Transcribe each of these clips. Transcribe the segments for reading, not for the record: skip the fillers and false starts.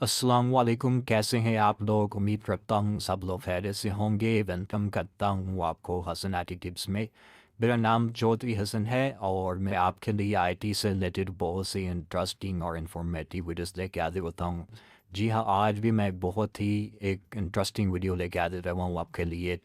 अस्सलाम वालेकुम, कैसे हैं आप लोग। उम्मीद करता हूँ सब लोग खैरियत से होंगे। वेलकम करता हूँ आपको हसन आईटी टिप्स में। मेरा नाम चौधरी हसन है और मैं आपके लिए आईटी से रिलेटेड बहुत सी इंटरेस्टिंग और इन्फॉर्मेटिव वीडियोस लेके आते रहता हूँ। जी हाँ, आज भी मैं बहुत ही एक इंटरेस्टिंग वीडियो लेके आते रहा हूँ आपके लिए।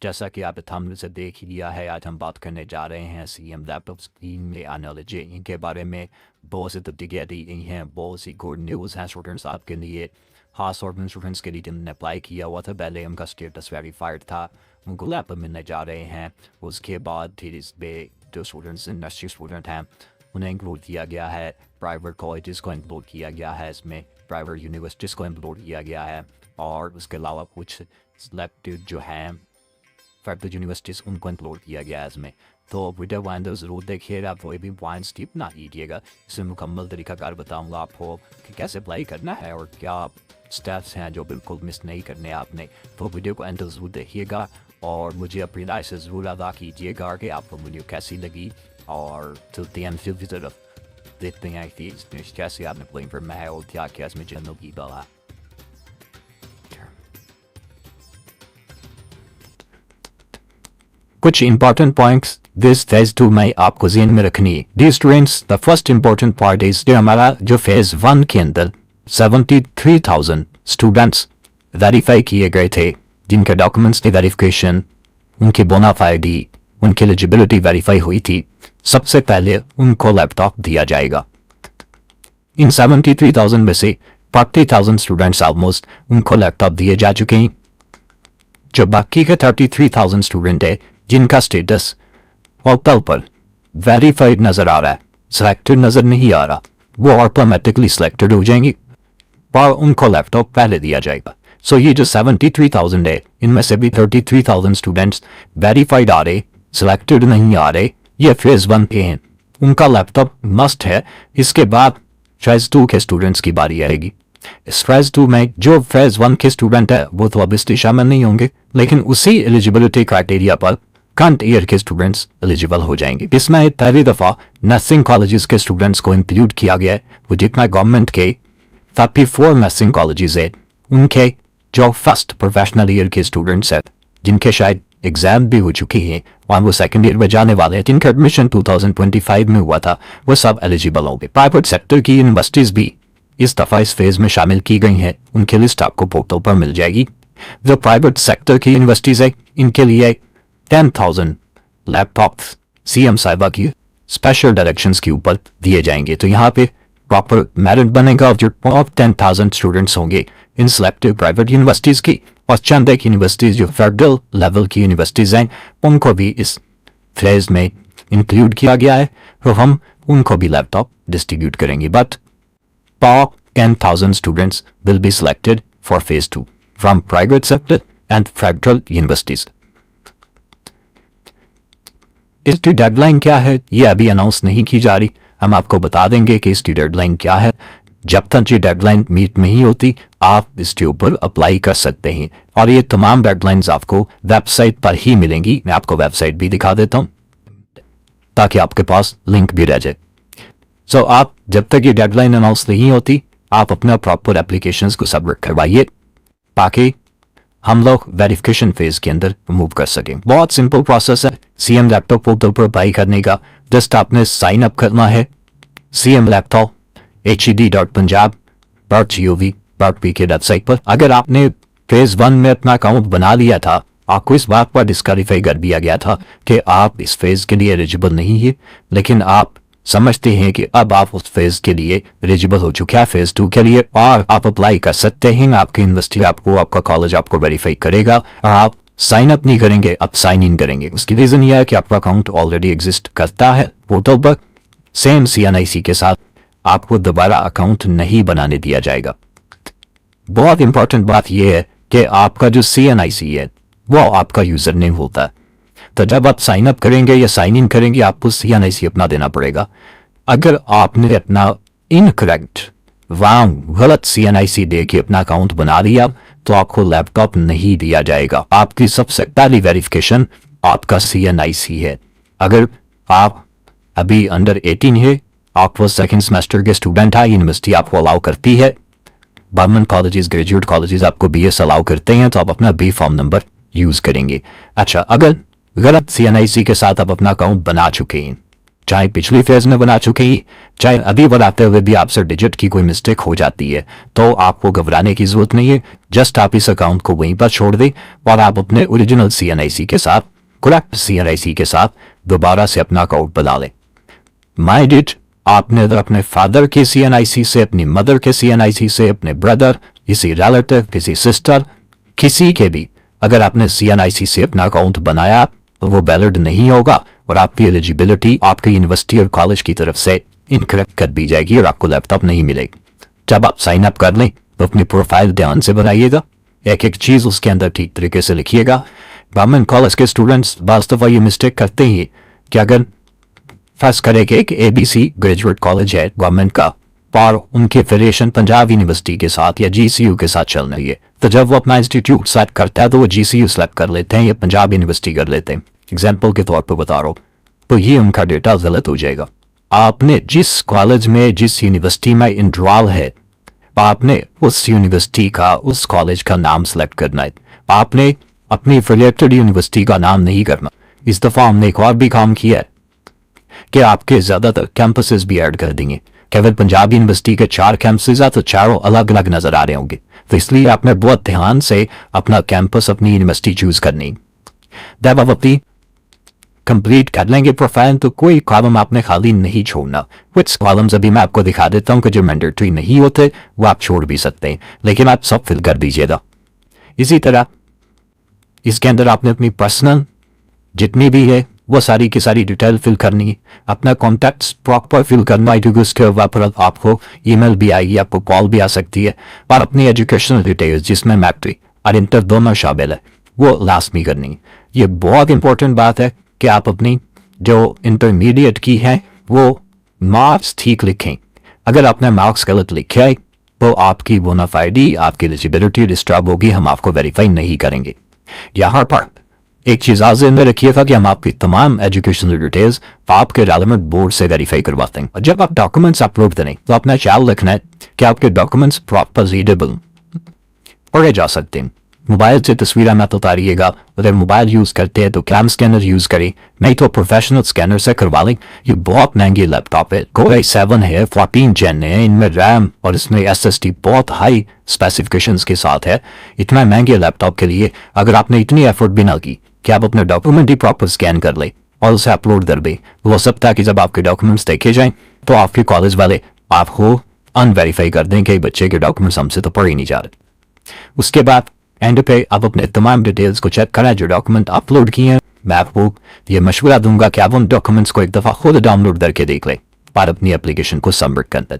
जैसा कि आपने थंबनेल से देख ही लिया है, आज हम बात करने जा रहे हैं सीएम लैपटॉप स्क्रीन में आने वाले चेंजिंग के बारे में। बहुत सी तब्दीलियाँ दी गई हैं, बहुत सी गुड न्यूज़ हैं स्टूडेंट्स आपके लिए, खास तौर पर स्टूडेंट्स के लिए जिन्होंने अप्लाई किया हुआ था। पहले उनका स्टेटस वेरीफाइड था, उनको लैपटॉप मिलने जा रहे हैं। उसके बाद फिर इस पे जो स्टूडेंट्स इंडस्ट्री स्टूडेंट हैं उन्हें इंक्लूड किया गया है, प्राइवेट कॉलेजेस को इंक्लूड किया गया है, इसमें प्राइवेट यूनिवर्सिटीज़ को इंक्लूड किया गया है, और उसके अलावा कुछ सिलेक्टेड जो हैं प्राइवेट यूनिवर्सिटीज़ उनको इंक्लूड किया गया है इसमें। तो वीडियो वाइंडर ज़रूर देखिएगा, कोई भी पॉइंट स्किप ना कीजिएगा। इसमें मुकम्मल तरीकाकार बताऊंगा आपको कि कैसे अप्लाई करना है और क्या स्टेप्स हैं जो बिल्कुल मिस नहीं करने आपने। तो वीडियो को एंड ज़रूर देखिएगा और मुझे अपनी राय से ज़रूर अदा कीजिएगा कि आपको वीडियो कैसी लगी। और चलते हैं फिर की तरफ, देखते हैं कि कैसे आपने अप्लाई करना है और क्या क्या इसमें जनरल की बला। कुछ इंपॉर्टेंट पॉइंट्स दिस फेज 2 में आपको ज़हन में रखनी है। D students, the first important part is जो हमारा जो फेज 1 के अंदर 73,000 स्टूडेंट्स वेरीफाई किए गए थे, जिनके डॉक्यूमेंट्स की वेरिफिकेशन, उनकी बोनाफाइडी, उनकी एलिजिबिलिटी वेरीफाई हुई थी। सबसे पहले उनको लैपटॉप दिया जाएगा। इन 73,000 में से 40,000 स्टूडेंट्स ऑलमोस्ट उनको लैपटॉप दिए जा चुके हैं। जो बाकी के 33,000 स्टूडेंट है जिनका स्टेटस पोर्टल पर वेरीफाइड नजर आ रहा है, सिलेक्टेड नजर नहीं आ रहा, वो ऑटोमेटिकली सिलेक्टेड हो जाएंगे और उनको लैपटॉप पहले दिया जाएगा। सो ये जो 73,000 है, इनमें से भी 33,000 स्टूडेंट्स वेरीफाइड आ रहे, सिलेक्टेड नहीं आ रहे, ये फेज 1 के हैं, उनका लैपटॉप मस्ट है। इसके बाद फेज 2 के स्टूडेंट्स की बारी आएगी। इस फेज 2 में जो फेज 1 के स्टूडेंट है वो तो ऑब्वियसली शामिल नहीं होंगे, लेकिन उसी एलिजिबिलिटी क्राइटेरिया पर करंट ईयर के स्टूडेंट्स एलिजिबल हो जाएंगे। इसमें पहली दफ़ा नर्सिंग कॉलेजेस के स्टूडेंट्स को इंक्लूड किया गया है। वो जितना गवर्नमेंट के 34 नर्सिंग कॉलेजेस है, उनके जो फर्स्ट प्रोफेशनल ईयर के स्टूडेंट्स हैं, जिनके शायद एग्जाम भी हो चुकी हैं और वो सेकंड ईयर में जाने वाले हैं, जिनका एडमिशन 2025 में हुआ था, वो सब एलिजिबल होंगे। प्राइवेट सेक्टर की यूनिवर्सिटीज़ भी इस दफ़ा इस फेज में शामिल की गई हैं, उनकी लिस्ट आपको पोर्टल पर मिल जाएगी। जो प्राइवेट सेक्टर की यूनिवर्सिटीज़ है, इनके लिए 10,000 लैपटॉप्स सीएम साहिबा की स्पेशल डायरेक्शंस के ऊपर दिए जाएंगे। तो यहाँ पे प्रॉपर मेरिट बनेगा और जो टॉप 10,000 स्टूडेंट्स होंगे इन सिलेक्टेड प्राइवेट यूनिवर्सिटीज़ की, और चंद एक यूनिवर्सिटीज़ जो फेडरल लेवल की यूनिवर्सिटीज़ हैं, उनको भी इस फेज में इंक्लूड किया गया है। तो हम उनको भी लैपटॉप डिस्ट्रीब्यूट करेंगे। But top 10,000 students will be selected for phase 2 from private sector and federal universities. इसकी डेडलाइन क्या है ये अभी अनाउंस नहीं की जा रही। हम आपको बता देंगे कि इसकी डेडलाइन क्या है। जब तक ये डेडलाइन मीट नहीं होती आप इसके ऊपर अप्लाई कर सकते हैं, और ये तमाम डेडलाइंस आपको वेबसाइट पर ही मिलेंगी। मैं आपको वेबसाइट भी दिखा देता हूँ ताकि आपके पास लिंक भी रह जाए। सो आप जब तक ये डेडलाइन अनाउंस नहीं होती आप अपना प्रॉपर एप्लीकेशंस को सबमिट करवाइए ताकि हम लोग वेरिफिकेशन फेज के अंदर मूव कर सकें। बहुत सिंपल प्रोसेस है सीएम लैपटॉप पोर्टल पर अप्लाई करने का। जस्ट आपने साइन अप करना है CM Laptop hed.punjab.gov.p के वेबसाइट पर। अगर आपने फेज 1 में अपना अकाउंट बना लिया था, आपको इस बात पर डिस्क्वालीफाई कर दिया गया था कि आप इस फेज के लिए एलिजिबल नहीं है, लेकिन आप समझते हैं कि अब आप उस फेज के लिए एलिजिबल हो चुके हैं फेज 2 के लिए, और आप अप्लाई कर सकते हैं। आपकी यूनिवर्सिटी आपको, आपका कॉलेज आपको वेरीफाई करेगा और आप साइन अप नहीं करेंगे, अब साइन इन करेंगे। उसकी रीजन यह है कि आपका अकाउंट ऑलरेडी एग्जिस्ट करता है पोर्टल पर। सेम CNIC के साथ आपको दोबारा अकाउंट नहीं बनाने दिया जाएगा। बहुत इंपॉर्टेंट बात यह है कि आपका जो CNIC है वो आपका यूजर नेम होता है। तो जब आप साइन अप करेंगे या साइन इन करेंगे आपको CNIC अपना देना पड़ेगा। अगर आपने अपना इनकरेक्ट गलत CNIC दे के अपना अकाउंट बना लिया तो आपको लैपटॉप नहीं दिया जाएगा। आपकी सबसे पहली वेरिफिकेशन आपका CNIC है। अगर आप अभी अंडर 18 है, आप वो सेकेंड सेमेस्टर के स्टूडेंट है, यूनिवर्सिटी आपको अलाउ करती है गवर्नमेंट कॉलेजेस, ग्रेजुएट कॉलेजेस आपको BS अलाउ करते हैं तो आप अपना B फॉर्म नंबर यूज करेंगे। अच्छा, अगर गलत CNIC के साथ आप अपना अकाउंट बना चुके हैं, चाहे पिछली फेज में बना चुके हैं, चाहे अभी बनाते हुए भी आपसे डिजिट की कोई मिस्टेक हो जाती है, तो आपको घबराने की जरूरत नहीं है। जस्ट आप इस अकाउंट को वहीं पर छोड़ दें और आप अपने ओरिजिनल CNIC के साथ, करेक्ट CNIC के साथ दोबारा से अपना अकाउंट बना लें। माय डिट, आपने अगर अपने फादर के CNIC से, अपनी मदर के CNIC से, अपने ब्रदर, किसी रिलेटिव, किसी सिस्टर, किसी के भी अगर आपने CNIC से अपना अकाउंट बनाया तो वो वैलिड नहीं होगा और आपकी एलिजिबिलिटी आपकी यूनिवर्सिटी और कॉलेज की तरफ से इनकरेक्ट कर दी जाएगी और आपको लैपटॉप नहीं मिलेगी। जब आप साइन अप कर लें तो अपनी प्रोफाइल ध्यान से बनाइएगा, एक एक चीज उसके अंदर ठीक तरीके से लिखिएगा। गवर्नमेंट कॉलेज के स्टूडेंट्स बस दफा ये मिस्टेक करते ही कि अगर फर्स्ट करेंगे कि ABC ग्रेजुएट कॉलेज है गवर्नमेंट का और उनके एफिलिएशन पंजाब यूनिवर्सिटी के साथ या GCU के साथ चल रही है, तो जब वो अपना इंस्टीट्यूट सेलेक्ट करता है तो वो GCU सेलेक्ट कर लेते हैं या पंजाब यूनिवर्सिटी कर लेते हैं, एग्जाम्पल के तौर पर बता रहा हूँ, तो ये उनका डेटा गलत हो जाएगा। आपने जिस कॉलेज में, जिस यूनिवर्सिटी में इनरोल है, आपने उस यूनिवर्सिटी का, उस कॉलेज का नाम सेलेक्ट करना है। आपने अपनी एफिलिएटेड यूनिवर्सिटी का नाम नहीं करना। इस दफा हमने एक और भी काम किया है कि आपके ज्यादातर कैंपसेस भी ऐड कर देंगे। केवल पंजाब यूनिवर्सिटी के 4 कैंपसेस हैं तो चारों अलग अलग नजर आ रहे होंगे, तो इसलिए आपने बहुत ध्यान से अपना कैंपस, अपनी यूनिवर्सिटी चूज करनी। जब आप अपनी कंप्लीट कर लेंगे प्रोफाइल तो कोई कॉलम आपने खाली नहीं छोड़ना। कुछ कॉलम्स अभी मैं आपको दिखा देता हूं कि जो मैंडेटरी नहीं होते वो आप छोड़ भी सकते हैं, लेकिन आप सब फिल कर दीजिएगा। इसी तरह इसके अंदर आपने अपनी पर्सनल जितनी भी है वो सारी की सारी डिटेल फिल करनी है, अपना कॉन्टैक्ट्स प्रॉपर फिल करना है, क्योंकि उसके ऊपर आपको ईमेल भी आएगी, आपको कॉल भी आ सकती है, और अपनी एजुकेशनल डिटेल्स जिसमें मैट्रिक और इंटर दोनों शामिल है वो लास्ट में करनी है। ये बहुत इंपॉर्टेंट बात है कि आप अपनी जो इंटरमीडिएट की है वो मार्क्स ठीक लिखें। अगर आपने मार्क्स गलत लिखे है तो आपकी बोनाफाइडी, आपकी एलिजिबिलिटी डिस्टर्ब होगी, हम आपको वेरीफाई नहीं करेंगे। यहाँ पर एक चीज आज में रखिएगा कि हम आपकी तमाम एजुकेशनल डिटेल्स आपके रेलेवेंट बोर्ड से वेरीफाई करवाते हैं। और जब आप डॉक्यूमेंट्स अपलोड करें तो अपना ख्याल रखना है कि आपके डॉक्यूमेंट्स प्रॉपर रीडेबल पढ़े जा सकते हैं। मोबाइल से तस्वीरें मत उतारिएगा, अगर मोबाइल यूज करते हैं तो कैम स्कैनर यूज करें, नहीं तो प्रोफेशनल स्कैनर से करवा लें। ये बहुत महंगी लैपटॉप है, Core i7 है, 14 Gen है, इनमें रैम और इसमें SSD बहुत हाई स्पेसिफिकेशंस के साथ है। इतना महंगे लैपटॉप के लिए अगर आपने इतनी एफर्ट भी ना की कि आप अपने डॉक्यूमेंट ही प्रॉपर स्कैन कर ले और उसे अपलोड कर दे, हो सकता है कि जब आपके डॉक्यूमेंट्स देखे जाएं तो आपके कॉलेज वाले आपको अनवेरीफाई कर दें कि बच्चे के डॉक्यूमेंट्स हमसे तो पढ़े नहीं जा रहे। उसके बाद एंड पे आप अपने तमाम डिटेल्स को चेक करें जो डॉक्यूमेंट अपलोड किए हैं। मैं आपको ये मशवरा दूंगा कि आप उन डॉक्यूमेंट्स को एक दफ़ा खुद डाउनलोड करके देख लें और अपनी एप्लीकेशन को सबमिट कर दें।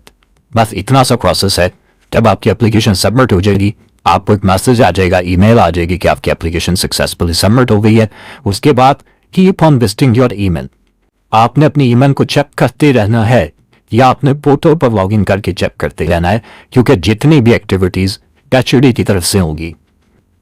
बस इतना सा प्रोसेस है। जब आपकी एप्लीकेशन सबमिट हो जाएगी आपको एक मैसेज आ जाएगा, ईमेल आ जाएगी कि आपकी एप्लीकेशन सक्सेसफुली सबमिट हो गई है। उसके बाद keep on visiting your email, आपने अपनी ईमेल को चेक करते रहना है या आपने पोर्टल पर लॉगिन करके चेक करते रहना है, क्योंकि जितनी भी एक्टिविटीज HOD की तरफ से होंगी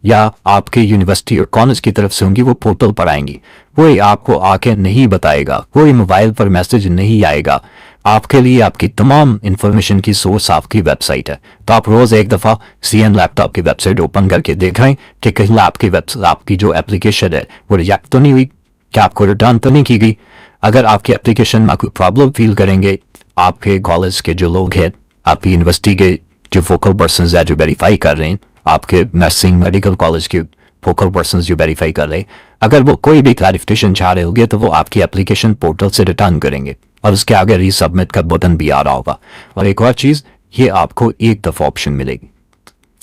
या आपके यूनिवर्सिटी और कॉलेज की तरफ से होंगी वो पोर्टल पर आएंगी। कोई आपको आके नहीं बताएगा, कोई मोबाइल पर मैसेज नहीं आएगा। आपके लिए आपकी तमाम इंफॉर्मेशन की सोर्स आपकी वेबसाइट है। तो आप रोज एक दफा CN लैपटॉप की वेबसाइट ओपन करके देख रहे हैं कि कहीं आपकी जो एप्लीकेशन है वो रिजेक्ट तो नहीं हुई, क्या आपको रिटर्न तो नहीं की गई। अगर आपकी एप्लीकेशन में कोई प्रॉब्लम फील करेंगे, आपके कॉलेज के जो लोग हैं, आपकी यूनिवर्सिटी के जो फोकल पर्सन है जो वेरीफाई कर रहे हैं, आपके नर्सिंग मेडिकल कॉलेज के फोकल पर्सन जो वेरीफाई कर रहे हैं, अगर वो कोई भी क्लैरिफिकेशन चाह रहे होंगे तो वो आपकी एप्लीकेशन पोर्टल से रिटर्न करेंगे और उसके आगे रीसबमिट का बटन भी आ रहा होगा। और एक और चीज, ये आपको एक दफा ऑप्शन मिलेगी,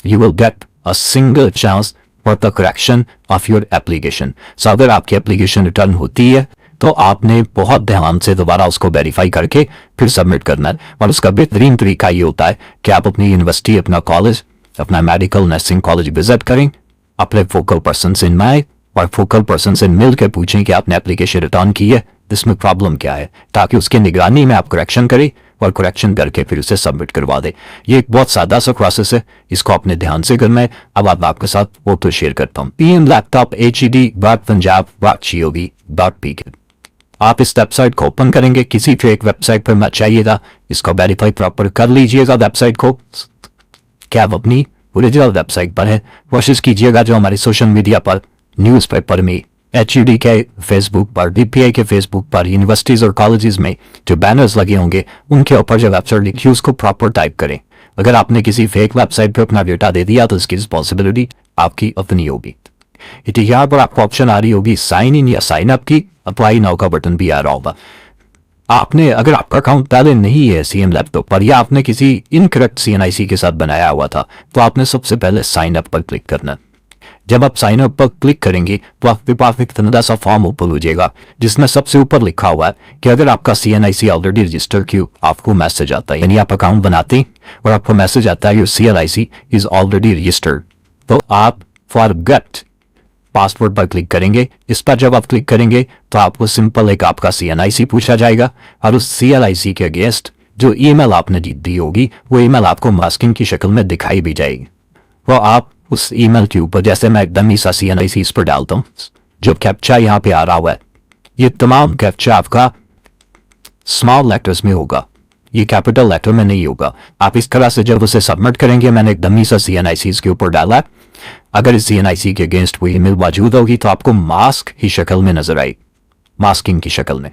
you will get a single chance for the correction of your application. So अगर आपकी एप्लीकेशन रिटर्न होती है तो आपने बहुत ध्यान से दोबारा उसको वेरीफाई करके फिर सबमिट करना है। और उसका बेहतरीन तरीका ये होता है कि आप अपनी यूनिवर्सिटी, अपना कॉलेज, अपना मेडिकल नर्सिंग कॉलेज विजिट करें, अपने फोकल पर्सन से मिलें और फोकल पर्सन से मिलकर पूछें कि आपने एप्लीकेशन रिटर्न की है, इसमें प्रॉब्लम क्या है, ताकि उसके निगरानी में आप करेक्शन करें और करेक्शन करके फिर उसे सबमिट करवा दें। ये एक बहुत सादा सा प्रोसेस है, इसको अपने ध्यान से करना है। अब आपके साथ वो तो शेयर करता हूँ, pmlaptop.hed.punjab.gov.pk। आप इस वेबसाइट को ओपन करेंगे, किसी फेक वेबसाइट पर मत जाइएगा, इसको वेरीफाई प्रॉपर कर लीजिएगा वेबसाइट को। कि आप अपनी ओरिजिनल वेबसाइट पर है कोशिश कीजिएगा जो हमारे सोशल मीडिया पर, न्यूज़पेपर में, HUD के फेसबुक पर, DPI के फेसबुक पर, यूनिवर्सिटीज़ और कॉलेजेस में जो बैनर्स लगे होंगे उनके ऊपर जो वेबसाइट लिखी उसको प्रॉपर टाइप करें। अगर आपने किसी फेक वेबसाइट पर अपना डेटा दे दिया तो इसकी रिस्पॉन्सिबिलिटी आपकी अपनी होगी। इतनी यहाँ पर आपको ऑप्शन आ रही होगी साइन इन या साइन अप की, अप्लाई नाउ का बटन भी आ रहा होगा। आपने अगर आपका अकाउंट पहले नहीं है CM लैपटॉप पर या आपने किसी इनकरेक्ट CNIC के साथ बनाया हुआ था तो आपने सबसे पहले साइन अप पर क्लिक करना। जब आप साइन अप पर क्लिक करेंगे तो आपके पास एक तंदा सा फॉर्म ऊपर हो जाएगा जिसमें सबसे ऊपर लिखा हुआ है कि अगर आपका CNIC ऑलरेडी रजिस्टर किया, आपको मैसेज आता है, यानी आप अकाउंट बनाते हैं और आपको मैसेज आता है your CNIC is already registered, तो आप फॉरगेट पासवर्ड पर क्लिक करेंगे। इस पर जब आप क्लिक करेंगे तो आपको सिंपल एक आपका CNIC पूछा जाएगा और उस CNIC के अगेंस्ट जो ईमेल आपने दी होगी वो ईमेल आपको मास्किंग की शक्ल में दिखाई भी जाएगी। वो आप उस ईमेल के ऊपर, जैसे मैं एकदम सा CNIC इस पर डालता हूँ, जो कैप्चा यहाँ पे आ रहा हुआ है ये तमाम कैप्चा आपका स्मॉल लेटर्स में होगा, ये कैपिटल लेटर में नहीं होगा। आप इस तरह से जब उसे सबमिट करेंगे, मैंने एकदम सा CNIC इसके ऊपर डाला है, अगर इस CNIC के अगेंस्ट वो ईमेल मौजूद होगी तो आपको मास्क की शक्ल में नजर आएगी, मास्किंग की शक्ल में।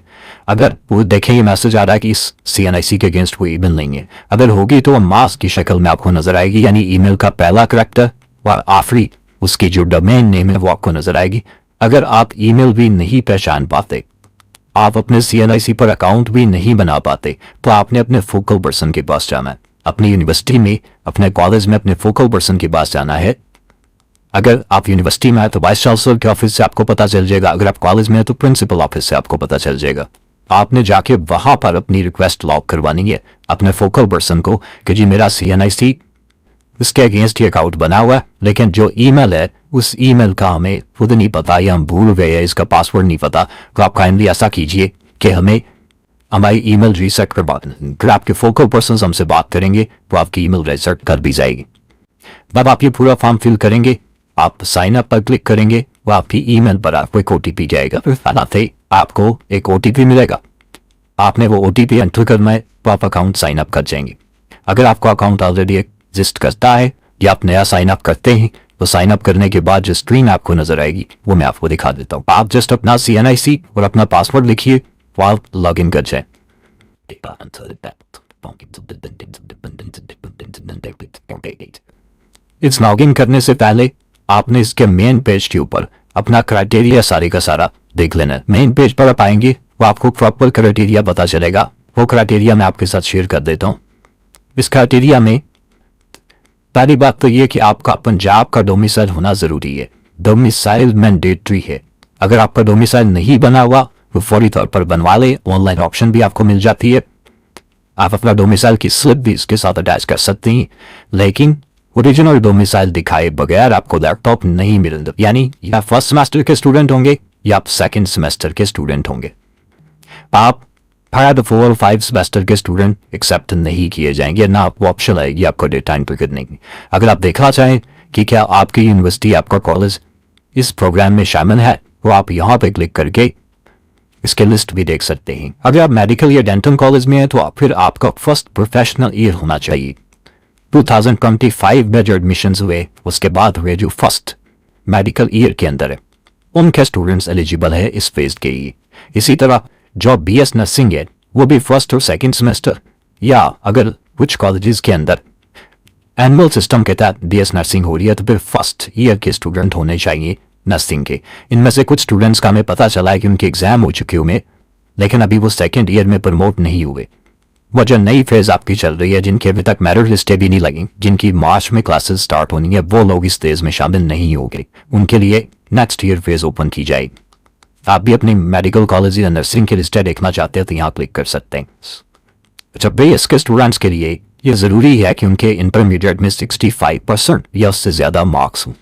अगर वो देखें ये मैसेज आ रहा है कि इस CNIC के अगेंस्ट वो ईमेल नहीं है, अगर होगी तो वो मास्क की शक्ल में आपको नजर आएगी, यानी ईमेल का पहला करैक्टर और आखिरी उसकी जो डोमेन नेम है वो आपको नजर आएगी। अगर आप ईमेल भी नहीं पहचान पाते, आप अपने CNIC पर अकाउंट भी नहीं बना पाते, तो आपने अपने फोकल पर्सन के पास जाना है, अपनी यूनिवर्सिटी में, अपने कॉलेज में अपने फोकल पर्सन के पास जाना है। अगर आप यूनिवर्सिटी में है तो वाइस चांसलर के ऑफिस से आपको पता चल जाएगा, अगर आप कॉलेज में है तो प्रिंसिपल ऑफिस से आपको पता चल जाएगा। आपने जाके वहां पर अपनी रिक्वेस्ट लॉक करवानी है अपने फोकल पर्सन को कि जी मेरा CNIC इसके अगेंस्ट ही अकाउंट बना हुआ है, लेकिन जो ईमेल है उस ईमेल का हमें खुद नहीं पता या हम भूल गए हैं, इसका पासवर्ड नहीं पता, तो आप काइंडली ऐसा कीजिए कि हमें हमारी ईमेल रीसेट करवा दें। अगर आपके फोकल पर्सन हमसे बात करेंगे तो आपकी ईमेल रीसेट कर दी जाएगी। जब आप ये पूरा फॉर्म फिल करेंगे, आप साइन अप पर क्लिक करेंगे, वो आपकी ईमेल पर आपको एक OTP जाएगा, फिर आपको एक OTP मिलेगा, आपने वो OTP एंटर करना है तो आप अकाउंट साइन अप कर जाएंगे। अगर आपका अकाउंट ऑलरेडी एग्जिस्ट करता है या आप नया साइन अप करते हैं तो साइन अप करने के बाद जो स्क्रीन आपको नजर आएगी वो मैं आपको दिखा देता हूँ। आप जस्ट अपना CNIC और अपना पासवर्ड लिखिए तो आप लॉग इन कर जाए। इस लॉग इन करने से पहले आपने इसके मेन पेज के ऊपर अपना क्राइटेरिया सारी का सारा देख लेना है। मेन पेज पर आप आएंगे वो आपको प्रॉपर क्राइटेरिया पता चलेगा, वो क्राइटेरिया मैं आपके साथ शेयर कर देता हूँ। इस क्राइटेरिया में पहली बात तो ये कि आपका पंजाब का डोमिसाइल होना जरूरी है, डोमिसाइल मैंडेटरी है। अगर आपका डोमिसाइल नहीं बना हुआ वो फौरी तौर पर बनवा ले, ऑनलाइन ऑप्शन भी आपको मिल जाती है, आप अपना डोमिसाइल की स्लिप भी इसके साथ अटैच कर सकते हैं, लेकिन ओरिजिनल डोमिसाइल दिखाए बगैर आपको लैपटॉप नहीं मिलेगा। यानी या फर्स्ट सेमेस्टर के स्टूडेंट होंगे या आप सेकंड सेमेस्टर के स्टूडेंट होंगे, आप 4 और 5 सेमेस्टर के स्टूडेंट एक्सेप्ट नहीं किए जाएंगे, ना आपको ऑप्शन आएगी आपको डेटा एंटर करने की। अगर आप देखना चाहें कि क्या आपकी यूनिवर्सिटी, आपका कॉलेज इस प्रोग्राम में शामिल है, तो आप यहाँ पे क्लिक करके इसके लिस्ट भी देख सकते हैं। अगर आप मेडिकल या डेंटल कॉलेज में हैं तो फिर आपका फर्स्ट प्रोफेशनल ईयर होना चाहिए। 2025 में जो एडमिशन हुए उसके बाद हुए जो फर्स्ट मेडिकल ईयर के अंदर है उनके स्टूडेंट्स एलिजिबल है इस फेज के लिए। इसी तरह जो BS नर्सिंग है वो भी फर्स्ट और सेकंड सेमेस्टर, या अगर कुछ कॉलेजेस के अंदर एनुअल सिस्टम के तहत BS नर्सिंग हो रही है तो फिर फर्स्ट ईयर के स्टूडेंट होने चाहिए नर्सिंग के। इनमें से कुछ स्टूडेंट्स का हमें पता चला है कि उनके एग्जाम हो चुके हुए, लेकिन अभी वो सेकंड ईयर में प्रमोट नहीं हुए। वो जो नई फेज आपकी चल रही है, जिनके अभी तक मेरिट लिस्टें भी नहीं लगी, जिनकी मार्च में क्लासेस स्टार्ट होनी है, वो लोग इस फेज में शामिल नहीं हो गए, उनके लिए नेक्स्ट ईयर फेज ओपन की जाएगी। आप भी अपनी मेडिकल कॉलेज या नर्सिंग की लिस्टें देखना चाहते हैं तो यहाँ क्लिक कर सकते हैं। अच्छा भाई, इसके स्टूडेंट्स के लिए ये जरूरी है कि उनके इंटरमीडिएट में 65% या उससे ज्यादा मार्क्स हों।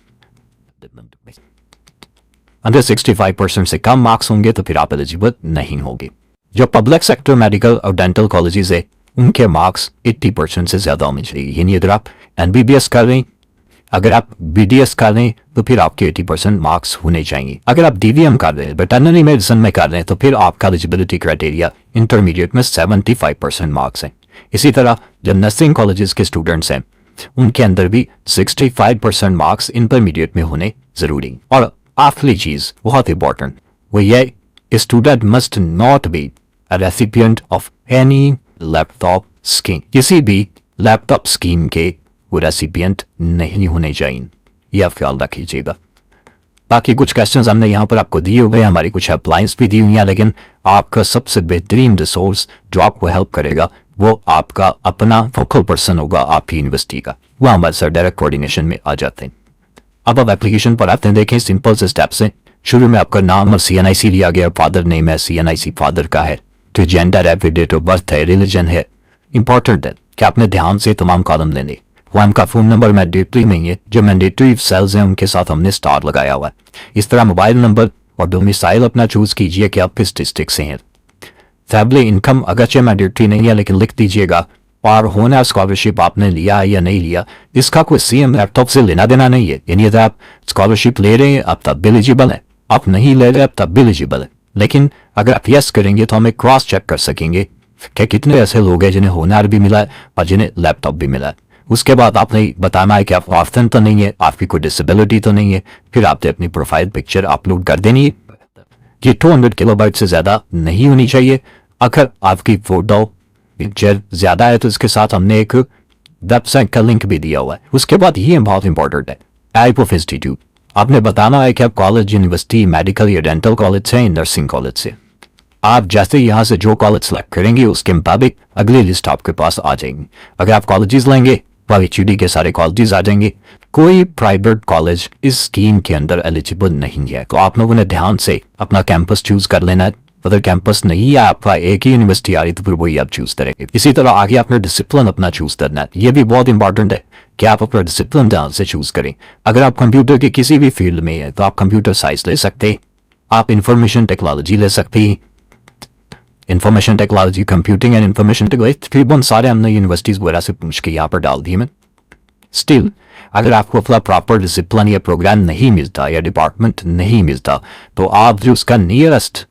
अगर 65% से कम मार्क्स होंगे तो फिर आप एलिजिबल नहीं होंगे। जो पब्लिक सेक्टर मेडिकल और डेंटल कॉलेजेस है उनके मार्क्स 80% से ज्यादा होने चाहिए। यानी अगर आप MBBS कर रहे हैं, अगर आप BDS कर रहे हैं तो फिर आपके 80% मार्क्स होने चाहिए। अगर आप DVM कर रहे हैं, वेटरनरी मेडिसिन में कर रहे हैं, तो फिर आपका एलिजिबिलिटी क्राइटेरिया इंटरमीडिएट में 75% मार्क्स हैं। इसी तरह जो नर्सिंग कॉलेजेस के स्टूडेंट्स हैं उनके अंदर भी 65% मार्क्स इंटरमीडिएट में होने जरूरी। और आखिरी चीज बहुत इंपॉर्टेंट वो ये, student must not be a recipient of any laptop scheme. किसी भी लैपटॉप स्कीम के वो रेसिपिएंट नहीं होने चाहिए, यह ख्याल रखिएगा। बाकी कुछ क्वेश्चंस हमने यहाँ पर आपको दिए हुए, हमारी कुछ हेल्पलाइंस भी दी हुई हैं, लेकिन आपका सबसे बेहतरीन रिसोर्स जो आपको हेल्प करेगा वो आपका अपना फोकल पर्सन होगा आपकी यूनिवर्सिटी का। वो हमारे साथ डायरेक्ट कोऑर्डिनेशन में आ जाते हैं। अब आप एप्लीकेशन पर आते हैं, देखें सिंपल से स्टेप्स हैं। शुरू में आपका नाम और CNIC लिया गया, फादर नेम है, CNIC फादर का है, तो जेंडर है, फिर डेट ऑफ बर्थ है, रिलीजन है। इंपॉर्टेंट है कि आपने ध्यान से तमाम कॉलम लेने। वहाँ का फ़ोन नंबर मैंडेटरी नहीं है, जो मैंडेटरी सेल्स हैं उनके साथ हमने स्टार लगाया हुआ है। इस तरह मोबाइल नंबर और डोमिसाइल अपना चूज़ कीजिए कि आप किस डिस्ट्रिक्ट से हैं। फैमिली इनकम अगरचे मैंडेटरी नहीं है, लेकिन लिख दीजिएगा। और होना स्कॉलरशिप आपने लिया है या नहीं लिया, इसका कोई CM लैपटॉप से लेना देना नहीं है। यानी अगर आप स्कॉलरशिप ले रहे हैं आप तब एलिजिबल है, आप नहीं ले रहे आप तब एलिजिबल है। लेकिन अगर आप यस करेंगे तो हमें क्रॉस चेक कर सकेंगे कि कितने ऐसे लोग हैं जिन्हें होनहार भी मिला है और जिन्हें लैपटॉप भी मिला है। उसके बाद आपने बताना है कि आप ऑर्थन तो नहीं है, आपकी कोई डिसेबिलिटी तो नहीं है, फिर आपने अपनी प्रोफाइल पिक्चर अपलोड कर देनी है। ये 200 किलोबाइट से ज़्यादा नहीं होनी चाहिए। अगर आपकी फोटो पिक्चर ज़्यादा है तो इसके साथ हमने एक वेबसाइट का लिंक भी दिया हुआ है। उसके बाद ये बहुत इंपॉर्टेंट है, टाइप ऑफ इंस्टीट्यूट। आपने बताना है कि आप कॉलेज, यूनिवर्सिटी, मेडिकल या डेंटल कॉलेज से, नर्सिंग कॉलेज से। आप जैसे यहाँ से जो कॉलेज सेलेक्ट करेंगे उसके मुताबिक अगली लिस्ट आपके पास आ जाएंगी। अगर आप कॉलेजेस लेंगे तो HUD के सारे कॉलेजेस आ जाएंगे। कोई प्राइवेट कॉलेज इस स्कीम के अंदर एलिजिबल नहीं है, तो आप लोगों ने ध्यान से अपना कैंपस चूज कर लेना है। अगर कैंपस नहीं है आपका, एक ही यूनिवर्सिटी आ रही तो फिर वही आप चूज करेंगे। इसी तरह आगे आपने डिसिप्लिन अपना चूज करना है। ये भी बहुत इंपॉर्टेंट है कि आप अपना डिसिप्लिन ध्यान से चूज करें। अगर आप कंप्यूटर के किसी भी फील्ड में है तो आप कंप्यूटर साइंस ले सकते हैं, आप इंफॉर्मेशन टेक्नोलॉजी ले सकते हैं, information technology, computing and information technology, तकरीबन सारे हमने यूनिवर्सिटीज वगैरह से पूछ के यहाँ पर डाल दिए। मैं स्टिल अगर आपको अपना प्रॉपर डिसिप्लिन या प्रोग्राम नहीं मिलता या डिपार्टमेंट नहीं मिलता तो आप जो उसका नियरेस्ट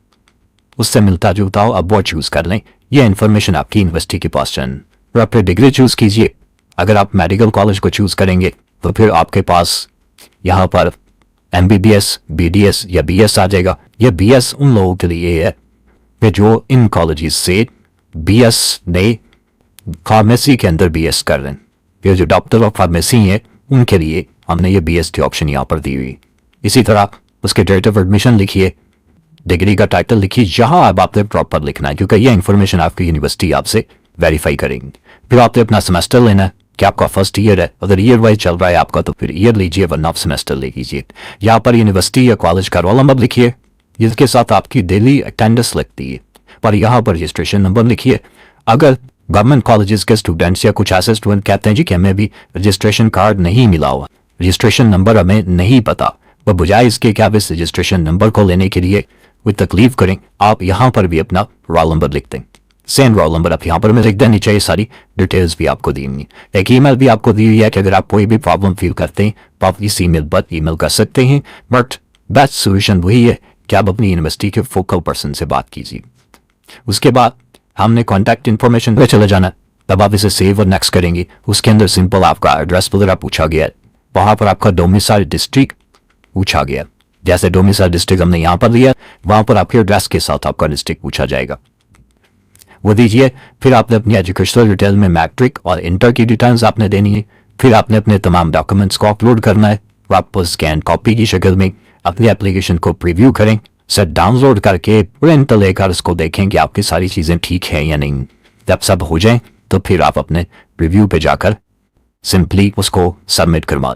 उससे मिलता जुलता हो अब वो चूज कर लें। यह इंफॉर्मेशन आपकी यूनिवर्सिटी के पास चैन और आप फिर डिग्री चूज कीजिए। अगर आप मेडिकल कॉलेज को चूज करेंगे तो फिर आपके पास यहाँ पर MBBS, BDS या BS आ जाएगा। यह BS उन लोगों के लिए है कि जो इन कॉलेजेस से BS ने फार्मेसी के अंदर BS कर रहे हैं। फिर जो डॉक्टर ऑफ फार्मेसी है उनके लिए हमने ये BS की ऑप्शन यहाँ पर दी हुई। इसी तरह उसके डेट ऑफ एडमिशन लिखिए, डिग्री का टाइटल लिखिए, जहां अब आपने प्रॉपर लिखना है क्योंकि यह इंफॉर्मेशन आपकी यूनिवर्सिटी आपसे वेरीफाई करेंगे। फिर आपने अपना सेमेस्टर लेना है कि आपका फर्स्ट ईयर है, अगर ईयर वाइज चल रहा है आपका तो फिर ईयर लीजिए वरना आप सेमेस्टर ले लीजिए। यहाँ पर यूनिवर्सिटी या कॉलेज का रोल नंबर लिखिए जिसके साथ आपकी डेली अटेंडेंस लगती है, पर यहाँ पर रजिस्ट्रेशन नंबर लिखिए। अगर गवर्नमेंट कॉलेजेस के स्टूडेंट्स या कुछ ऐसे स्टूडेंट कहते हैं जी कि हमें भी रजिस्ट्रेशन कार्ड नहीं मिला हुआ, रजिस्ट्रेशन नंबर हमें नहीं पता, वह बजाय इसके कि आप इस रजिस्ट्रेशन नंबर को लेने के लिए कोई तकलीफ करें, आप यहाँ पर भी अपना रोल नंबर लिख दें। सेम रोल नंबर आप यहाँ पर में लिख देनी चाहिए। सारी डिटेल्स भी आपको दी हुई, एक ईमेल भी आपको दी हुई है कि अगर आप कोई भी प्रॉब्लम फील करते हैं तो आप इस ईमेल पर ईमेल कर सकते हैं। बट बेस्ट सोल्यूशन वही है कि आप अपनी यूनिवर्सिटी के फोकल पर्सन से बात कीजिए। उसके बाद हमने कॉन्टैक्ट इन्फॉर्मेशन पे चले जाना, तब आप इसे सेव और नेक्स्ट करेंगे। उसके अंदर सिंपल आपका एड्रेस वगैरह पूछा गया है, वहाँ पर आपका डोमिसाइल डिस्ट्रिक्ट पूछा गया। जैसे डोमिसाइल डिस्ट्रिक्ट हमने यहाँ पर दिया, वहाँ पर आपके एड्रेस के साथ आपका डिस्ट्रिक्ट पूछा जाएगा, वो दीजिए। फिर आपने अपनी एजुकेशनल डिटेल में मैट्रिक और इंटर की डिटेल्स आपने देनी है। फिर आपने अपने तमाम डॉक्यूमेंट्स को अपलोड करना है, वापस स्कैन कॉपी की शक्ल में अपनी एप्लीकेशन को प्रीव्यू करें, सेट डाउनलोड करके प्रिंट लेकर उसको देखें कि आपकी सारी चीज़ें ठीक है या नहीं। जब सब हो जाए तो फिर आप अपने रिव्यू पे जाकर सिंपली उसको सबमिट करवा